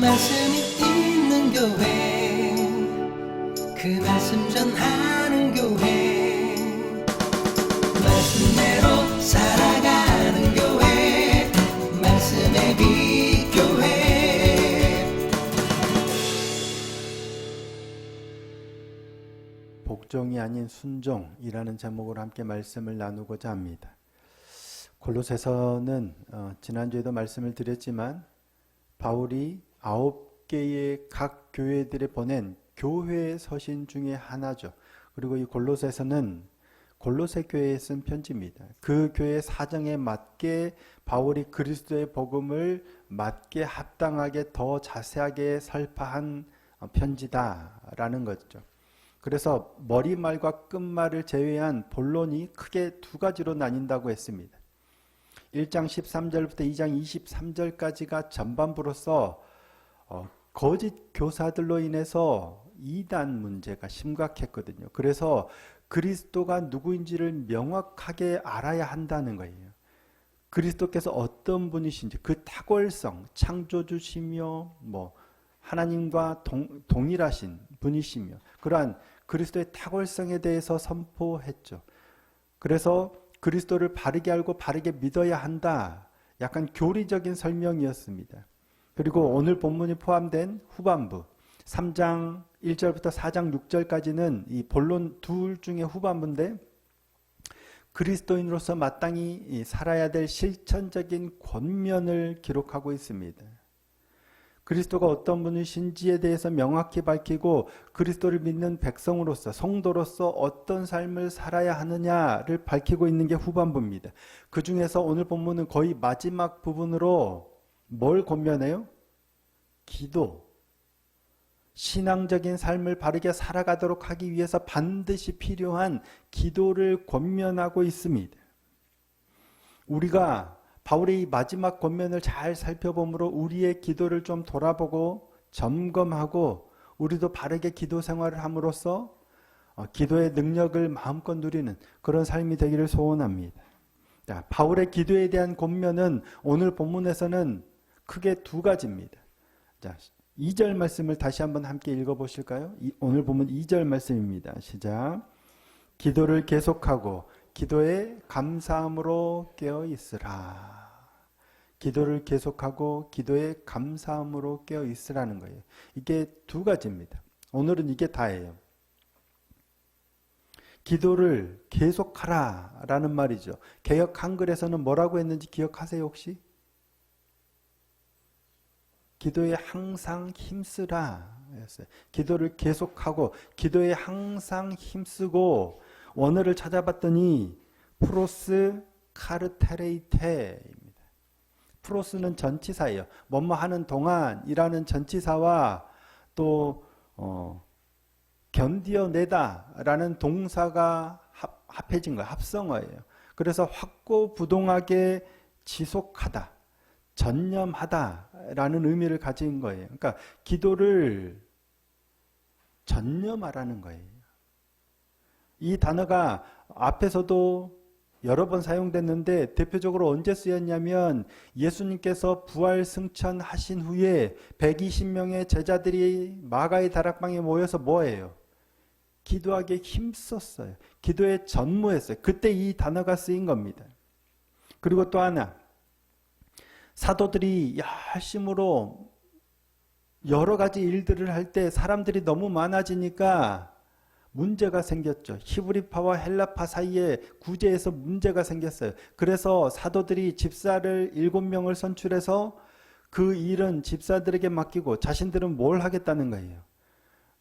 말씀이 있는 교회, 그 말씀 전하는 교회, 말씀대로 살아가는 교회, 말씀의 빛 교회. 복종이 아닌 순종이라는 제목으로 함께 말씀을 나누고자 합니다. 골로새서는 지난주에도 말씀을 드렸지만 바울이 9개의 각 교회들에 보낸 교회의 서신 중에 하나죠. 그리고 이 골로새서는 골로새 교회에 쓴 편지입니다. 그 교회 사정에 맞게 바울이 그리스도의 복음을 맞게 합당하게 더 자세하게 설파한 편지다라는 거죠. 그래서 머리말과 끝말을 제외한 본론이 크게 두 가지로 나뉜다고 했습니다. 1장 13절부터 2장 23절까지가 전반부로서 거짓 교사들로 인해서 이단 문제가 심각했거든요. 그래서 그리스도가 누구인지를 명확하게 알아야 한다는 거예요. 그리스도께서 어떤 분이신지 그 탁월성, 창조주시며 하나님과 동일하신 분이시며 그러한 그리스도의 탁월성에 대해서 선포했죠. 그래서 그리스도를 바르게 알고 바르게 믿어야 한다. 약간 교리적인 설명이었습니다. 그리고 오늘 본문이 포함된 후반부 3장 1절부터 4장 6절까지는 이 본론 둘 중에 후반부인데 그리스도인으로서 마땅히 살아야 될 실천적인 권면을 기록하고 있습니다. 그리스도가 어떤 분이신지에 대해서 명확히 밝히고 그리스도를 믿는 백성으로서 성도로서 어떤 삶을 살아야 하느냐를 밝히고 있는 게 후반부입니다. 그 중에서 오늘 본문은 거의 마지막 부분으로 뭘 권면해요? 기도. 신앙적인 삶을 바르게 살아가도록 하기 위해서 반드시 필요한 기도를 권면하고 있습니다. 우리가 바울의 마지막 권면을 잘 살펴보므로 우리의 기도를 좀 돌아보고 점검하고 우리도 바르게 기도 생활을 함으로써 기도의 능력을 마음껏 누리는 그런 삶이 되기를 소원합니다. 자, 바울의 기도에 대한 권면은 오늘 본문에서는 크게 두 가지입니다. 자, 2절 말씀을 다시 한번 함께 읽어보실까요? 오늘 본문 2절 말씀입니다. 시작. 기도를 계속하고 기도에 감사함으로 깨어 있으라. 기도를 계속하고 기도에 감사함으로 깨어 있으라는 거예요. 이게 두 가지입니다. 오늘은 이게 다예요. 기도를 계속하라 라는 말이죠. 개역 한글에서는 뭐라고 했는지 기억하세요 혹시? 기도에 항상 힘쓰라 였어요. 기도를 계속하고 기도에 항상 힘쓰고 원어를 찾아봤더니 프로스 카르테레이테입니다. 프로스는 전치사예요. 뭐뭐 하는 동안이라는 전치사와 또 견디어내다라는 동사가 합해진 거예요. 합성어예요. 그래서 확고부동하게 지속하다, 전념하다라는 의미를 가진 거예요. 그러니까 기도를 전념하라는 거예요. 이 단어가 앞에서도 여러 번 사용됐는데 대표적으로 언제 쓰였냐면 예수님께서 부활 승천하신 후에 120명의 제자들이 마가의 다락방에 모여서 뭐예요? 기도하기에 힘썼어요. 기도에 전무했어요. 그때 이 단어가 쓰인 겁니다. 그리고 또 하나, 사도들이 열심으로 여러 가지 일들을 할 때 사람들이 너무 많아지니까 문제가 생겼죠. 히브리파와 헬라파 사이에 구제에서 문제가 생겼어요. 그래서 사도들이 집사를 7명을 선출해서 그 일은 집사들에게 맡기고 자신들은 뭘 하겠다는 거예요?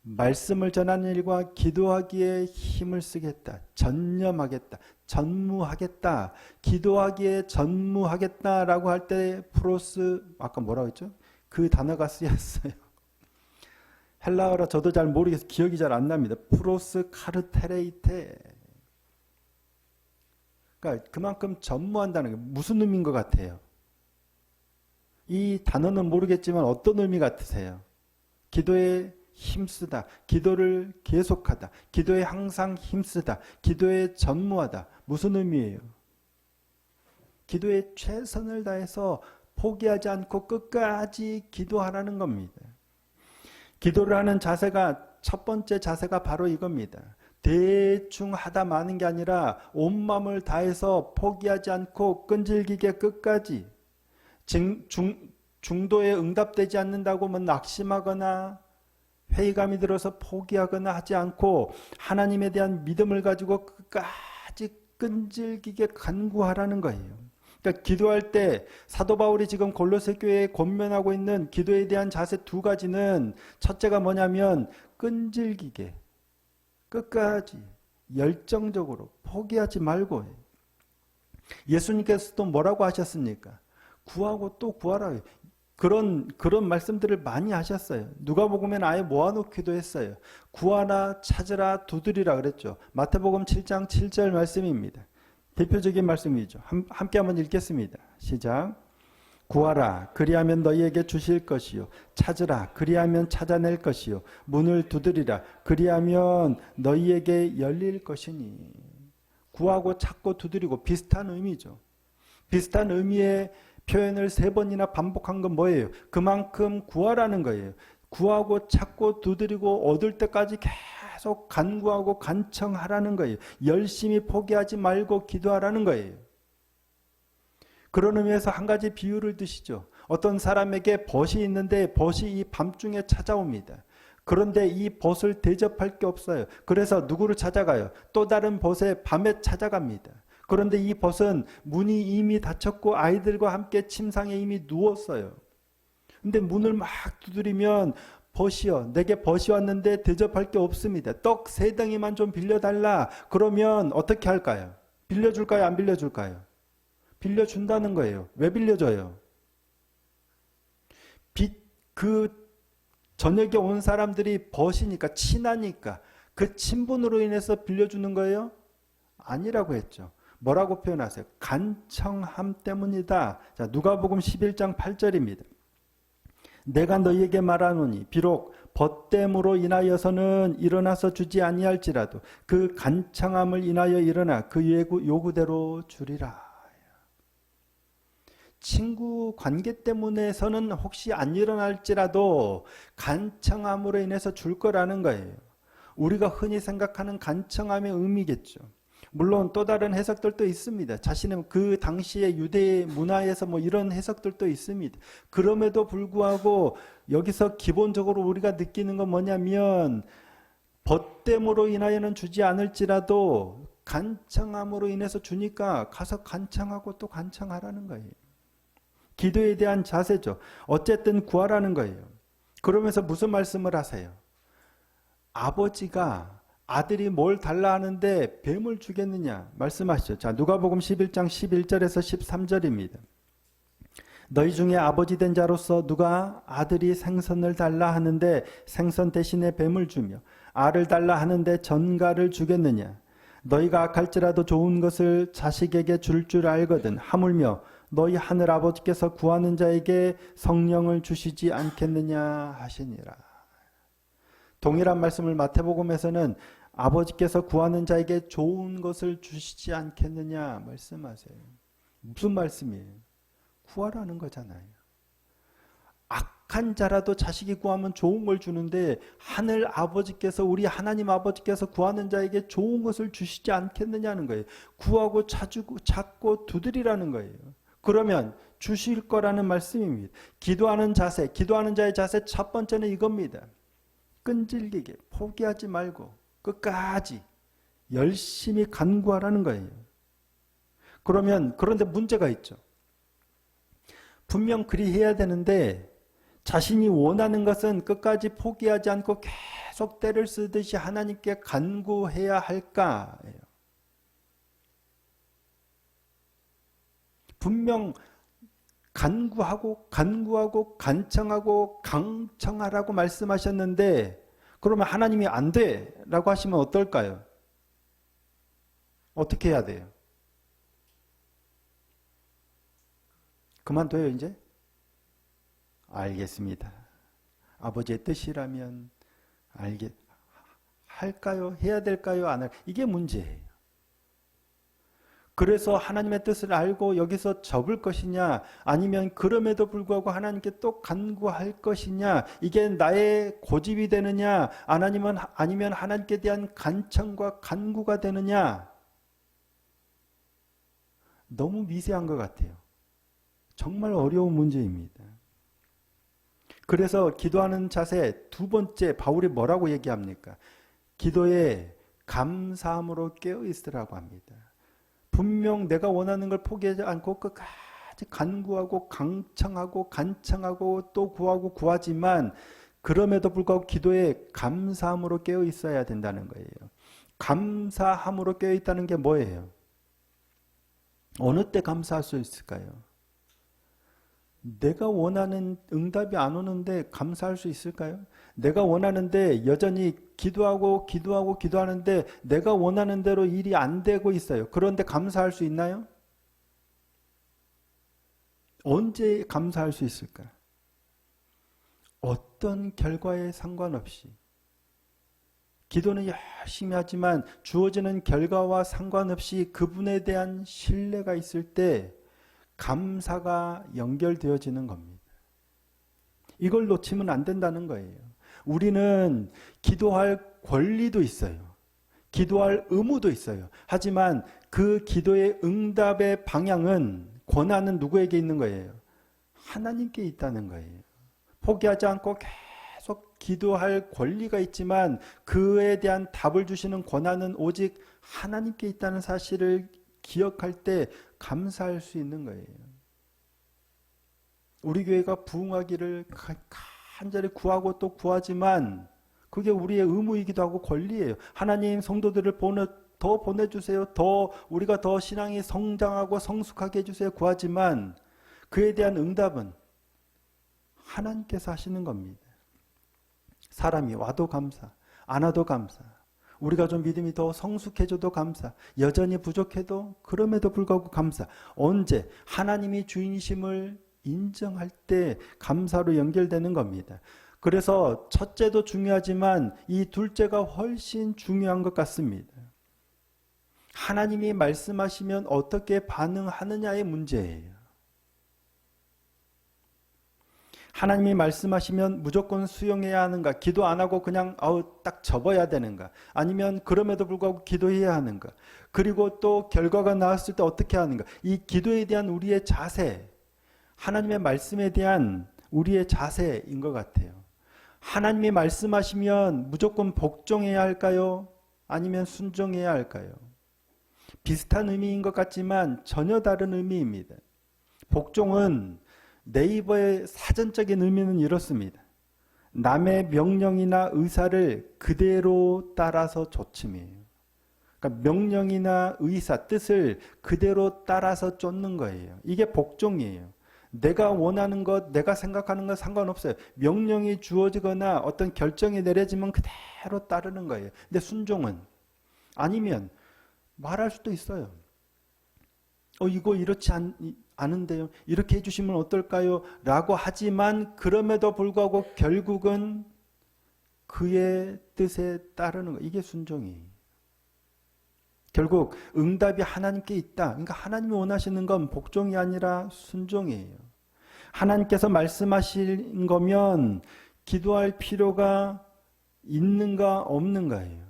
말씀을 전하는 일과 기도하기에 힘을 쓰겠다. 전념하겠다. 전무하겠다. 기도하기에 전무하겠다라고 할 때 프로스, 아까 뭐라고 했죠? 그 단어가 쓰였어요. 헬라어라 저도 잘 모르겠어요. 기억이 잘 안 납니다. 프로스 카르테레이테. 그러니까 그만큼 전무한다는 게 무슨 의미인 것 같아요? 이 단어는 모르겠지만 어떤 의미 같으세요? 기도에 힘쓰다, 기도를 계속하다, 기도에 항상 힘쓰다, 기도에 전무하다. 무슨 의미예요? 기도에 최선을 다해서 포기하지 않고 끝까지 기도하라는 겁니다. 기도를 하는 자세가 첫 번째 자세가 바로 이겁니다. 대충 하다 마는 게 아니라 온 마음을 다해서 포기하지 않고 끈질기게 끝까지 중도에 응답되지 않는다고 뭐 낙심하거나 회의감이 들어서 포기하거나 하지 않고 하나님에 대한 믿음을 가지고 끝까지 끈질기게 간구하라는 거예요. 그러니까 기도할 때 사도 바울이 지금 골로새 교회에 권면하고 있는 기도에 대한 자세 두 가지는 첫째가 뭐냐면 끈질기게 끝까지 열정적으로 포기하지 말고 예수님께서도 뭐라고 하셨습니까? 구하고 또 구하라. 그런 말씀들을 많이 하셨어요. 누가복음에는 아예 모아놓기도 했어요. 구하라, 찾으라, 두드리라 그랬죠. 마태복음 7장 7절 말씀입니다. 대표적인 말씀이죠. 함께 한번 읽겠습니다. 시작. 구하라, 그리하면 너희에게 주실 것이요. 찾으라, 그리하면 찾아낼 것이요. 문을 두드리라, 그리하면 너희에게 열릴 것이니. 구하고 찾고 두드리고 비슷한 의미죠. 비슷한 의미의 표현을 3번이나 반복한 건 뭐예요? 그만큼 구하라는 거예요. 구하고 찾고 두드리고 얻을 때까지 계속 간구하고 간청하라는 거예요. 열심히 포기하지 말고 기도하라는 거예요. 그런 의미에서 한 가지 비유를 드시죠. 어떤 사람에게 벗이 있는데 벗이 이 밤중에 찾아옵니다. 그런데 이 벗을 대접할 게 없어요. 그래서 누구를 찾아가요? 또 다른 벗에 밤에 찾아갑니다. 그런데 이 벗은 문이 이미 닫혔고 아이들과 함께 침상에 이미 누웠어요. 근데 문을 막 두드리면 벗이요. 내게 벗이 왔는데 대접할 게 없습니다. 떡 3덩이만 좀 빌려달라. 그러면 어떻게 할까요? 빌려줄까요? 안 빌려줄까요? 빌려준다는 거예요. 왜 빌려줘요? 저녁에 온 사람들이 벗이니까 친하니까 그 친분으로 인해서 빌려주는 거예요? 아니라고 했죠. 뭐라고 표현하세요? 간청함 때문이다. 자, 누가복음 11장 8절입니다. 내가 너희에게 말하노니 비록 벗됨으로 인하여서는 일어나서 주지 아니할지라도 그 간청함을 인하여 일어나 그 요구대로 주리라. 친구 관계 때문에서는 혹시 안 일어날지라도 간청함으로 인해서 줄 거라는 거예요. 우리가 흔히 생각하는 간청함의 의미겠죠. 물론 또 다른 해석들도 있습니다. 자신은 그 당시의 유대 문화에서 뭐 이런 해석들도 있습니다. 그럼에도 불구하고 여기서 기본적으로 우리가 느끼는 건 뭐냐면 벗됨으로 인하여는 주지 않을지라도 간청함으로 인해서 주니까 가서 간청하고 또 간청하라는 거예요. 기도에 대한 자세죠. 어쨌든 구하라는 거예요. 그러면서 무슨 말씀을 하세요? 아버지가 아들이 뭘 달라 하는데 뱀을 주겠느냐 말씀하시죠. 자, 누가복음 11장 11절에서 13절입니다. 너희 중에 아버지 된 자로서 누가 아들이 생선을 달라 하는데 생선 대신에 뱀을 주며 알을 달라 하는데 전갈을 주겠느냐. 너희가 악할지라도 좋은 것을 자식에게 줄 알거든 하물며 너희 하늘 아버지께서 구하는 자에게 성령을 주시지 않겠느냐 하시니라. 동일한 말씀을 마태복음에서는 아버지께서 구하는 자에게 좋은 것을 주시지 않겠느냐 말씀하세요. 무슨 말씀이에요? 구하라는 거잖아요. 악한 자라도 자식이 구하면 좋은 걸 주는데 하늘 아버지께서 우리 하나님 아버지께서 구하는 자에게 좋은 것을 주시지 않겠느냐는 거예요. 구하고 찾고 두드리라는 거예요. 그러면 주실 거라는 말씀입니다. 기도하는 자세, 기도하는 자의 자세 첫 번째는 이겁니다. 끈질기게 포기하지 말고 끝까지 열심히 간구하라는 거예요. 그런데 문제가 있죠. 분명 그리 해야 되는데 자신이 원하는 것은 끝까지 포기하지 않고 계속 때를 쓰듯이 하나님께 간구해야 할까예요. 분명 간구하고 간청하고 강청하라고 말씀하셨는데 그러면 하나님이 안 돼 라고 하시면 어떨까요? 어떻게 해야 돼요? 그만둬요 이제? 알겠습니다. 아버지의 뜻이라면 할까요? 해야 될까요? 안 할까요? 이게 문제예요. 그래서 하나님의 뜻을 알고 여기서 접을 것이냐, 아니면 그럼에도 불구하고 하나님께 또 간구할 것이냐, 이게 나의 고집이 되느냐, 아니면 하나님께 대한 간청과 간구가 되느냐. 너무 미세한 것 같아요. 정말 어려운 문제입니다. 그래서 기도하는 자세 두 번째, 바울이 뭐라고 얘기합니까? 기도에 감사함으로 깨어 있으라고 합니다. 분명 내가 원하는 걸 포기하지 않고 끝까지 간구하고 강청하고 간청하고 또 구하고 구하지만, 그럼에도 불구하고 기도에 감사함으로 깨어 있어야 된다는 거예요. 감사함으로 깨어 있다는 게 뭐예요? 어느 때 감사할 수 있을까요? 내가 원하는 응답이 안 오는데 감사할 수 있을까요? 내가 원하는데 여전히 기도하는데 내가 원하는 대로 일이 안 되고 있어요. 그런데 감사할 수 있나요? 언제 감사할 수 있을까? 어떤 결과에 상관없이. 기도는 열심히 하지만 주어지는 결과와 상관없이 그분에 대한 신뢰가 있을 때 감사가 연결되어지는 겁니다. 이걸 놓치면 안 된다는 거예요. 우리는 기도할 권리도 있어요. 기도할 의무도 있어요. 하지만 그 기도의 응답의 방향은, 권한은 누구에게 있는 거예요? 하나님께 있다는 거예요. 포기하지 않고 계속 기도할 권리가 있지만 그에 대한 답을 주시는 권한은 오직 하나님께 있다는 사실을 기억할 때 감사할 수 있는 거예요. 우리 교회가 부흥하기를 간절히 구하고 또 구하지만 그게 우리의 의무이기도 하고 권리예요. 하나님, 성도들을 더 보내주세요. 우리가 더 신앙이 성장하고 성숙하게 해주세요. 구하지만 그에 대한 응답은 하나님께서 하시는 겁니다. 사람이 와도 감사, 안 와도 감사. 우리가 좀 믿음이 더 성숙해져도 감사. 여전히 부족해도 그럼에도 불구하고 감사. 언제? 하나님이 주인이심을 인정할 때 감사로 연결되는 겁니다. 그래서 첫째도 중요하지만 이 둘째가 훨씬 중요한 것 같습니다. 하나님이 말씀하시면 어떻게 반응하느냐의 문제예요. 하나님이 말씀하시면 무조건 수용해야 하는가? 기도 안 하고 그냥 딱 접어야 되는가? 아니면 그럼에도 불구하고 기도해야 하는가? 그리고 또 결과가 나왔을 때 어떻게 하는가? 이 기도에 대한 우리의 자세, 하나님의 말씀에 대한 우리의 자세인 것 같아요. 하나님이 말씀하시면 무조건 복종해야 할까요? 아니면 순종해야 할까요? 비슷한 의미인 것 같지만 전혀 다른 의미입니다. 복종은 네이버의 사전적인 의미는 이렇습니다. 남의 명령이나 의사를 그대로 따라서 좇음이에요. 그러니까 명령이나 의사, 뜻을 그대로 따라서 쫓는 거예요. 이게 복종이에요. 내가 원하는 것, 내가 생각하는 것 상관없어요. 명령이 주어지거나 어떤 결정이 내려지면 그대로 따르는 거예요. 근데 순종은 아니면 말할 수도 있어요. 이거 이렇지 않은데요. 이렇게 해주시면 어떨까요? 라고 하지만 그럼에도 불구하고 결국은 그의 뜻에 따르는 거. 이게 순종이에요. 결국 응답이 하나님께 있다. 그러니까 하나님이 원하시는 건 복종이 아니라 순종이에요. 하나님께서 말씀하신 거면 기도할 필요가 있는가 없는가예요.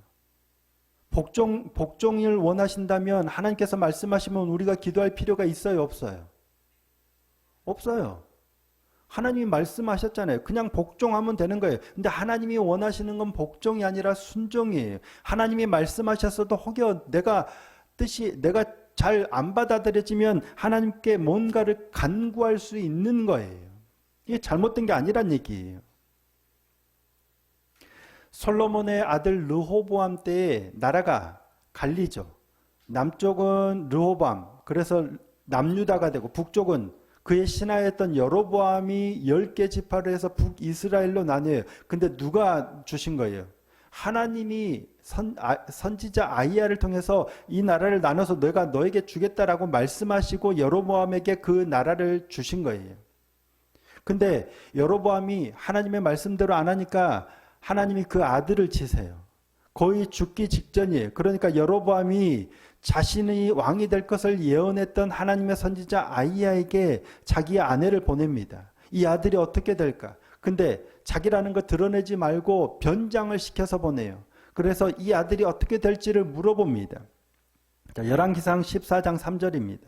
복종을 원하신다면 하나님께서 말씀하시면 우리가 기도할 필요가 있어요, 없어요? 없어요. 하나님이 말씀하셨잖아요. 그냥 복종하면 되는 거예요. 근데 하나님이 원하시는 건 복종이 아니라 순종이에요. 하나님이 말씀하셨어도 혹여 내가 잘 안 받아들여지면 하나님께 뭔가를 간구할 수 있는 거예요. 이게 잘못된 게 아니란 얘기예요. 솔로몬의 아들 르호보암 때에 나라가 갈리죠. 남쪽은 르호보암, 그래서 남유다가 되고 북쪽은 그의 신하였던 여로보암이 10개 지파를 해서 북이스라엘로 나뉘어요. 근데 누가 주신 거예요? 하나님이 선지자 아이야를 통해서 이 나라를 나눠서 내가 너에게 주겠다라고 말씀하시고 여로보암에게 그 나라를 주신 거예요. 근데 여로보암이 하나님의 말씀대로 안 하니까 하나님이 그 아들을 치세요. 거의 죽기 직전이에요. 그러니까 여로보암이 자신이 왕이 될 것을 예언했던 하나님의 선지자 아이야에게 자기의 아내를 보냅니다. 이 아들이 어떻게 될까? 근데 자기라는 거 드러내지 말고 변장을 시켜서 보내요. 그래서 이 아들이 어떻게 될지를 물어봅니다. 자, 열왕기상 14장 3절입니다.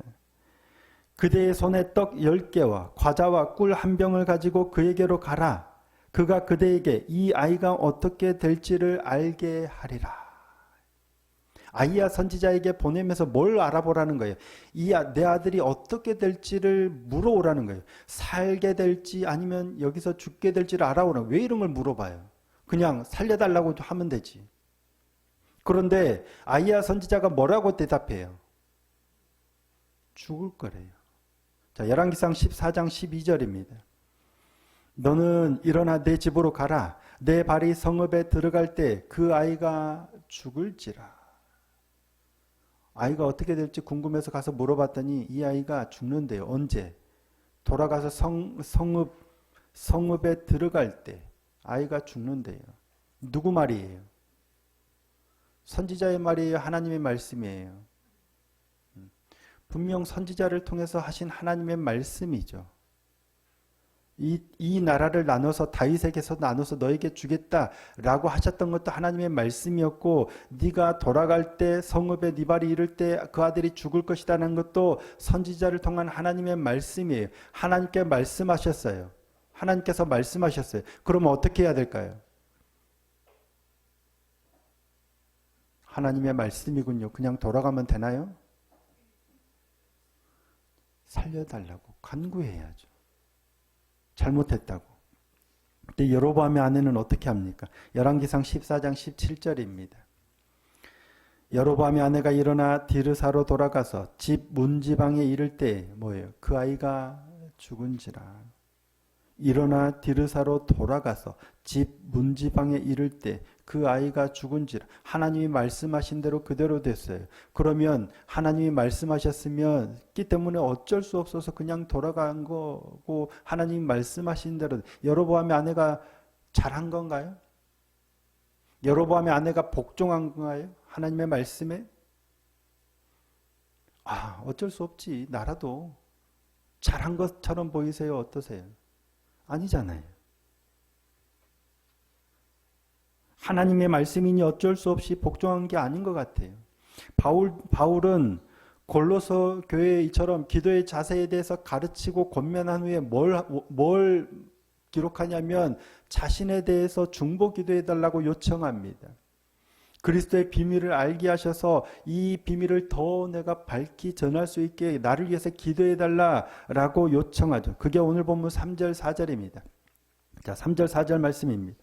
그대의 손에 떡 10개와 과자와 꿀 한 병을 가지고 그에게로 가라. 그가 그대에게 이 아이가 어떻게 될지를 알게 하리라. 아이야 선지자에게 보내면서 뭘 알아보라는 거예요. 내 아들이 어떻게 될지를 물어오라는 거예요. 살게 될지 아니면 여기서 죽게 될지를 알아오라는 거예요. 왜 이런 걸 물어봐요? 그냥 살려달라고 하면 되지. 그런데 아이야 선지자가 뭐라고 대답해요? 죽을 거래요. 자, 열왕기상 14장 12절입니다. 너는 일어나 내 집으로 가라. 내 발이 성읍에 들어갈 때 그 아이가 죽을지라. 아이가 어떻게 될지 궁금해서 가서 물어봤더니 이 아이가 죽는데요. 언제? 돌아가서 성읍에 들어갈 때 아이가 죽는데요. 누구 말이에요? 선지자의 말이에요? 하나님의 말씀이에요? 분명 선지자를 통해서 하신 하나님의 말씀이죠. 이 나라를 나눠서 다윗에게서 나눠서 너에게 주겠다라고 하셨던 것도 하나님의 말씀이었고, 네가 돌아갈 때 성읍에 네 발이 이를 때 그 아들이 죽을 것이라는 것도 선지자를 통한 하나님의 말씀이에요. 하나님께 말씀하셨어요. 하나님께서 말씀하셨어요. 그러면 어떻게 해야 될까요? 하나님의 말씀이군요. 그냥 돌아가면 되나요? 살려달라고 간구해야죠. 잘못했다고. 근데 여로보암의 아내는 어떻게 합니까? 열왕기상 14장 17절입니다. 여로보암의 아내가 일어나 디르사로 돌아가서 집 문지방에 이를 때 뭐예요? 그 아이가 죽은지라. 일어나 디르사로 돌아가서 집 문지방에 이를 때 그 아이가 죽은지라. 하나님이 말씀하신 대로 그대로 됐어요. 그러면 하나님이 말씀하셨으면 기 때문에 어쩔 수 없어서 그냥 돌아간 거고, 하나님이 말씀하신 대로. 여로보암의 아내가 잘한 건가요? 여로보암의 아내가 복종한 건가요? 하나님의 말씀에? 어쩔 수 없지. 나라도 잘한 것처럼 보이세요? 어떠세요? 아니잖아요. 하나님의 말씀이니 어쩔 수 없이 복종한 게 아닌 것 같아요. 바울은 골로새 교회처럼 기도의 자세에 대해서 가르치고 권면한 후에 뭘 기록하냐면 자신에 대해서 중보 기도해달라고 요청합니다. 그리스도의 비밀을 알게 하셔서 이 비밀을 더 내가 밝히 전할 수 있게 나를 위해서 기도해달라고 요청하죠. 그게 오늘 본문 3절 4절입니다. 자, 3절 4절 말씀입니다.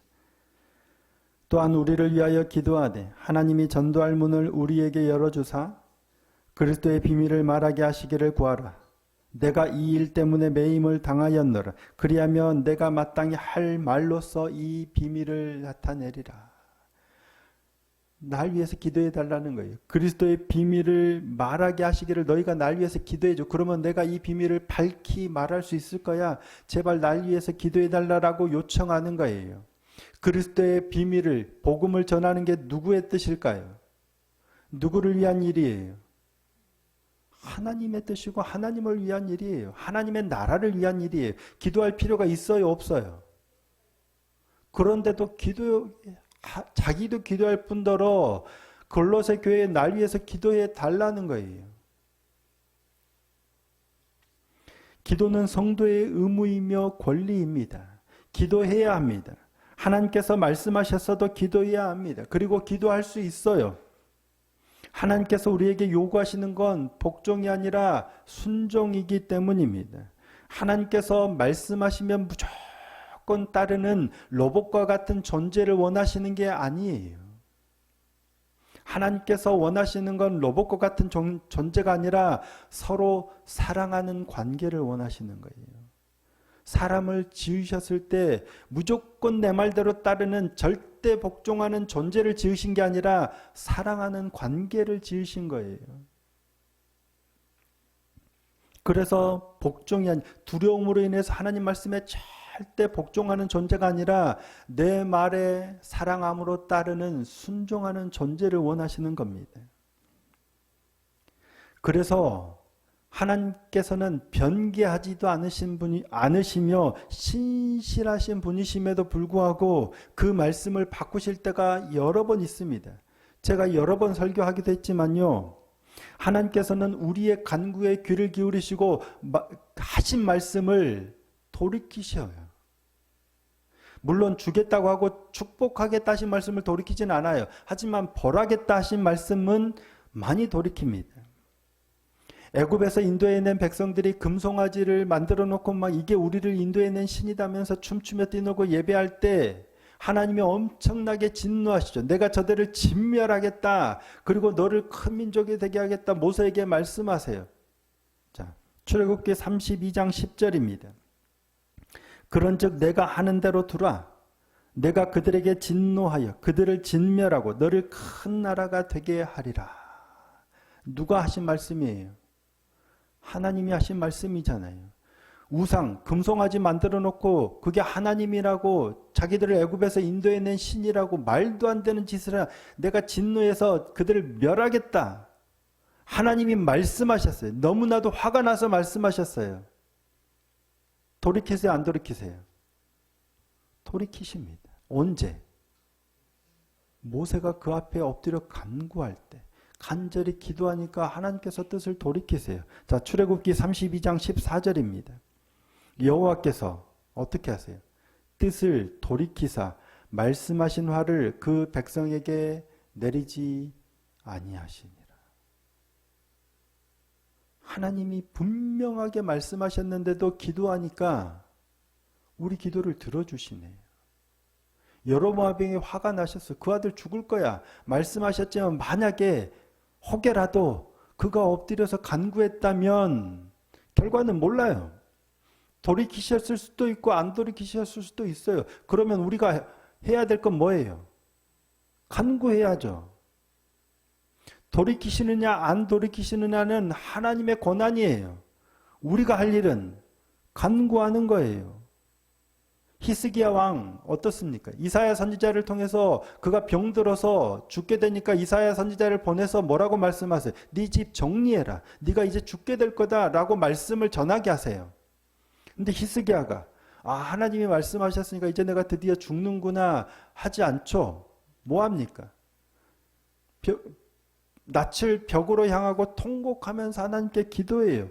또한 우리를 위하여 기도하되 하나님이 전도할 문을 우리에게 열어주사 그리스도의 비밀을 말하게 하시기를 구하라. 내가 이 일 때문에 매임을 당하였노라. 그리하면 내가 마땅히 할 말로써 이 비밀을 나타내리라. 날 위해서 기도해 달라는 거예요. 그리스도의 비밀을 말하게 하시기를 너희가 날 위해서 기도해 줘. 그러면 내가 이 비밀을 밝히 말할 수 있을 거야. 제발 날 위해서 기도해 달라고 요청하는 거예요. 그리스도의 비밀을, 복음을 전하는 게 누구의 뜻일까요? 누구를 위한 일이에요? 하나님의 뜻이고 하나님을 위한 일이에요. 하나님의 나라를 위한 일이에요. 기도할 필요가 있어요, 없어요? 그런데도 자기도 기도할 뿐더러 골로새 교회에 날 위해서 기도해 달라는 거예요. 기도는 성도의 의무이며 권리입니다. 기도해야 합니다. 하나님께서 말씀하셨어도 기도해야 합니다. 그리고 기도할 수 있어요. 하나님께서 우리에게 요구하시는 건 복종이 아니라 순종이기 때문입니다. 하나님께서 말씀하시면 무조건 따르는 로봇과 같은 존재를 원하시는 게 아니에요. 하나님께서 원하시는 건 로봇과 같은 존재가 아니라 서로 사랑하는 관계를 원하시는 거예요. 사람을 지으셨을 때 무조건 내 말대로 따르는 절대 복종하는 존재를 지으신 게 아니라 사랑하는 관계를 지으신 거예요. 그래서 복종이 아닌 두려움으로 인해서 하나님 말씀에 절대 복종하는 존재가 아니라 내 말에 사랑함으로 따르는 순종하는 존재를 원하시는 겁니다. 그래서 하나님께서는 변개하지도 않으시며 신실하신 분이심에도 불구하고 그 말씀을 바꾸실 때가 여러 번 있습니다. 제가 여러 번 설교하기도 했지만요. 하나님께서는 우리의 간구에 귀를 기울이시고 하신 말씀을 돌이키셔요. 물론 주겠다고 하고 축복하겠다 하신 말씀을 돌이키진 않아요. 하지만 벌하겠다 하신 말씀은 많이 돌이킵니다. 애굽에서 인도해낸 백성들이 금송아지를 만들어 놓고 막 이게 우리를 인도해낸 신이다면서 춤추며 뛰놀고 예배할 때 하나님이 엄청나게 진노하시죠. 내가 저들을 진멸하겠다. 그리고 너를 큰 민족이 되게 하겠다. 모세에게 말씀하세요. 자, 출애굽기 32장 10절입니다. 그런즉 내가 하는 대로 두라. 내가 그들에게 진노하여 그들을 진멸하고 너를 큰 나라가 되게 하리라. 누가 하신 말씀이에요? 하나님이 하신 말씀이잖아요. 우상, 금송아지 만들어 놓고 그게 하나님이라고 자기들을 애굽에서 인도해낸 신이라고 말도 안 되는 짓을 내가 진노해서 그들을 멸하겠다. 하나님이 말씀하셨어요. 너무나도 화가 나서 말씀하셨어요. 돌이키세요, 안 돌이키세요? 돌이키십니다. 언제? 모세가 그 앞에 엎드려 간구할 때 간절히 기도하니까 하나님께서 뜻을 돌이키세요. 자, 출애굽기 32장 14절입니다. 여호와께서 어떻게 하세요? 뜻을 돌이키사 말씀하신 화를 그 백성에게 내리지 아니하시니라. 하나님이 분명하게 말씀하셨는데도 기도하니까 우리 기도를 들어주시네요. 여로보암이 화가 나셨어. 그 아들 죽을 거야. 말씀하셨지만 만약에 혹여라도 그가 엎드려서 간구했다면 결과는 몰라요. 돌이키셨을 수도 있고 안 돌이키셨을 수도 있어요. 그러면 우리가 해야 될 건 뭐예요? 간구해야죠. 돌이키시느냐 안 돌이키시느냐는 하나님의 권한이에요. 우리가 할 일은 간구하는 거예요. 히스기야 왕 어떻습니까? 이사야 선지자를 통해서 그가 병들어서 죽게 되니까 이사야 선지자를 보내서 뭐라고 말씀하세요? 네 집 정리해라. 네가 이제 죽게 될 거다라고 말씀을 전하게 하세요. 근데 히스기야가 하나님이 말씀하셨으니까 이제 내가 드디어 죽는구나 하지 않죠. 뭐합니까? 낯을 벽으로 향하고 통곡하면서 하나님께 기도해요.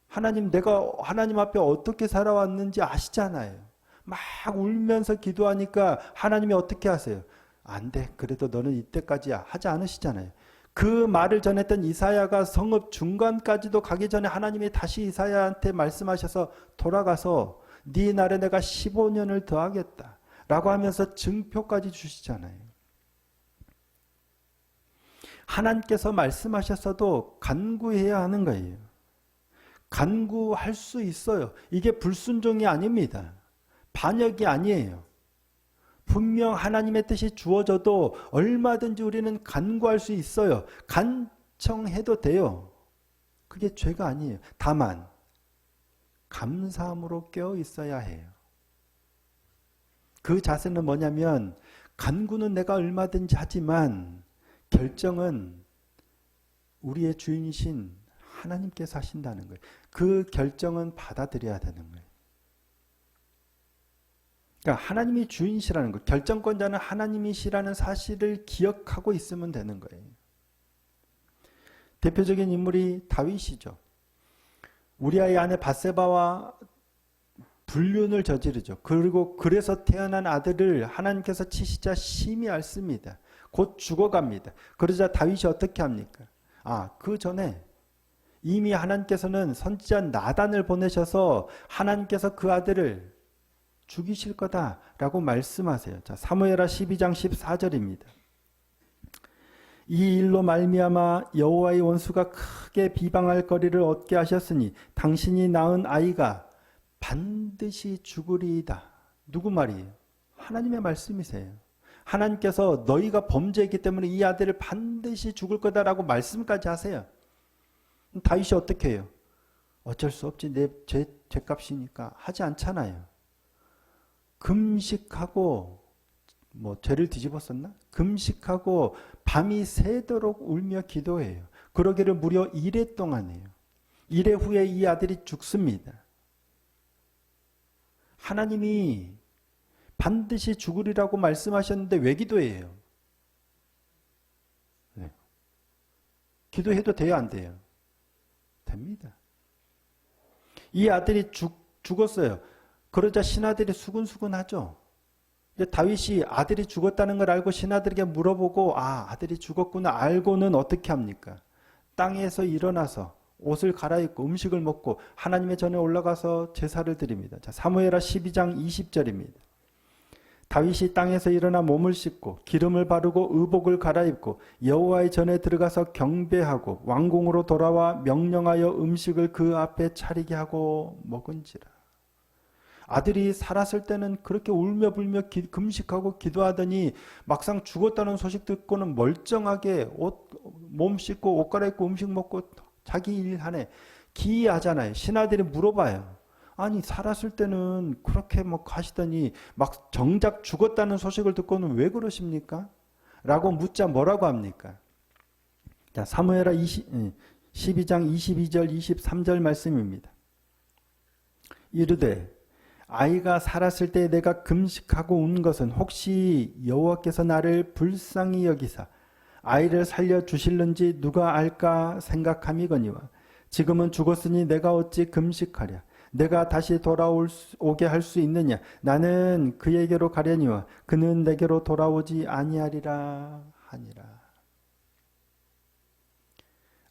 하나님, 내가 하나님 앞에 어떻게 살아왔는지 아시잖아요. 막 울면서 기도하니까 하나님이 어떻게 하세요? 안 돼. 그래도 너는 이때까지야. 하지 않으시잖아요. 그 말을 전했던 이사야가 성읍 중간까지도 가기 전에 하나님이 다시 이사야한테 말씀하셔서 돌아가서 네 날에 내가 15년을 더하겠다 라고 하면서 증표까지 주시잖아요. 하나님께서 말씀하셨어도 간구해야 하는 거예요. 간구할 수 있어요. 이게 불순종이 아닙니다. 반역이 아니에요. 분명 하나님의 뜻이 주어져도 얼마든지 우리는 간구할 수 있어요. 간청해도 돼요. 그게 죄가 아니에요. 다만 감사함으로 깨어 있어야 해요. 그 자세는 뭐냐면 간구는 내가 얼마든지 하지만 결정은 우리의 주인이신 하나님께서 하신다는 거예요. 그 결정은 받아들여야 되는 거예요. 그러니까 하나님이 주인이시라는 거, 결정권자는 하나님이시라는 사실을 기억하고 있으면 되는 거예요. 대표적인 인물이 다윗이죠. 우리아의 아내 밧세바와 불륜을 저지르죠. 그리고 그래서 태어난 아들을 하나님께서 치시자 심히 앓습니다. 곧 죽어갑니다. 그러자 다윗이 어떻게 합니까? 그 전에 이미 하나님께서는 선지자 나단을 보내셔서 하나님께서 그 아들을 죽이실 거다라고 말씀하세요. 자, 사무엘하 12장 14절입니다. 이 일로 말미암아 여호와의 원수가 크게 비방할 거리를 얻게 하셨으니 당신이 낳은 아이가 반드시 죽으리이다. 누구 말이에요? 하나님의 말씀이세요. 하나님께서 너희가 범죄했기 때문에 이 아들을 반드시 죽을 거다라고 말씀까지 하세요. 다윗이 어떻게 해요? 어쩔 수 없지. 내 죄값이니까 하지 않잖아요. 금식하고 죄를 뒤집었었나? 금식하고 밤이 새도록 울며 기도해요. 그러기를 무려 1회 동안이에요. 1회 후에 이 아들이 죽습니다. 하나님이 반드시 죽으리라고 말씀하셨는데 왜 기도해요? 네. 기도해도 돼요, 안 돼요? 됩니다. 이 아들이 죽었어요. 그러자 신하들이 수근수근하죠. 이제 다윗이 아들이 죽었다는 걸 알고 신하들에게 물어보고 아들이 죽었구나 알고는 어떻게 합니까? 땅에서 일어나서 옷을 갈아입고 음식을 먹고 하나님의 전에 올라가서 제사를 드립니다. 자, 사무엘하 12장 20절입니다. 다윗이 땅에서 일어나 몸을 씻고 기름을 바르고 의복을 갈아입고 여호와의 전에 들어가서 경배하고 왕궁으로 돌아와 명령하여 음식을 그 앞에 차리게 하고 먹은지라. 아들이 살았을 때는 그렇게 울며 불며 금식하고 기도하더니 막상 죽었다는 소식 듣고는 멀쩡하게 몸 씻고 옷 갈아입고 음식 먹고 자기 일 하네. 기이하잖아요. 신하들이 물어봐요. 아니 살았을 때는 그렇게 막 하시더니 막 정작 죽었다는 소식을 듣고는 왜 그러십니까? 라고 묻자 뭐라고 합니까? 자, 사무엘하 12장 22절 23절 말씀입니다. 이르되 아이가 살았을 때 내가 금식하고 운 것은 혹시 여호와께서 나를 불쌍히 여기사 아이를 살려주실는지 누가 알까 생각함이거니와 지금은 죽었으니 내가 어찌 금식하랴. 내가 다시 돌아오게 할 수 있느냐. 나는 그에게로 가려니와 그는 내게로 돌아오지 아니하리라 하니라.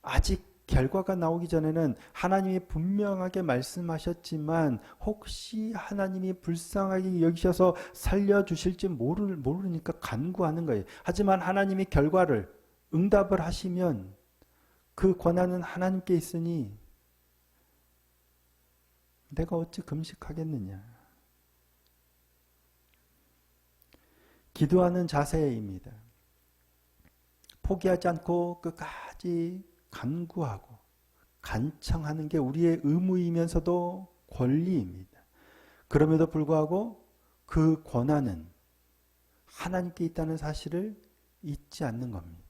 아직 결과가 나오기 전에는 하나님이 분명하게 말씀하셨지만 혹시 하나님이 불쌍하게 여기셔서 살려주실지 모르니까 간구하는 거예요. 하지만 하나님이 결과를 응답을 하시면 그 권한은 하나님께 있으니 내가 어찌 금식하겠느냐. 기도하는 자세입니다. 포기하지 않고 끝까지 간구하고 간청하는 게 우리의 의무이면서도 권리입니다. 그럼에도 불구하고 그 권한은 하나님께 있다는 사실을 잊지 않는 겁니다.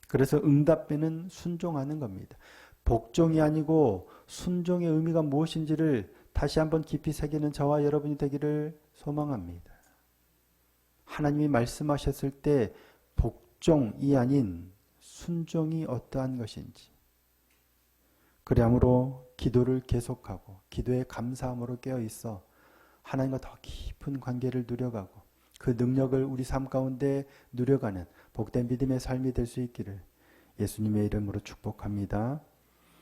그래서 응답에는 순종하는 겁니다. 복종이 아니고 순종의 의미가 무엇인지를 다시 한번 깊이 새기는 저와 여러분이 되기를 소망합니다. 하나님이 말씀하셨을 때 복종이 아닌 순종이 어떠한 것인지, 그러므로 기도를 계속하고 기도의 감사함으로 깨어있어 하나님과 더 깊은 관계를 누려가고 그 능력을 우리 삶 가운데 누려가는 복된 믿음의 삶이 될 수 있기를 예수님의 이름으로 축복합니다.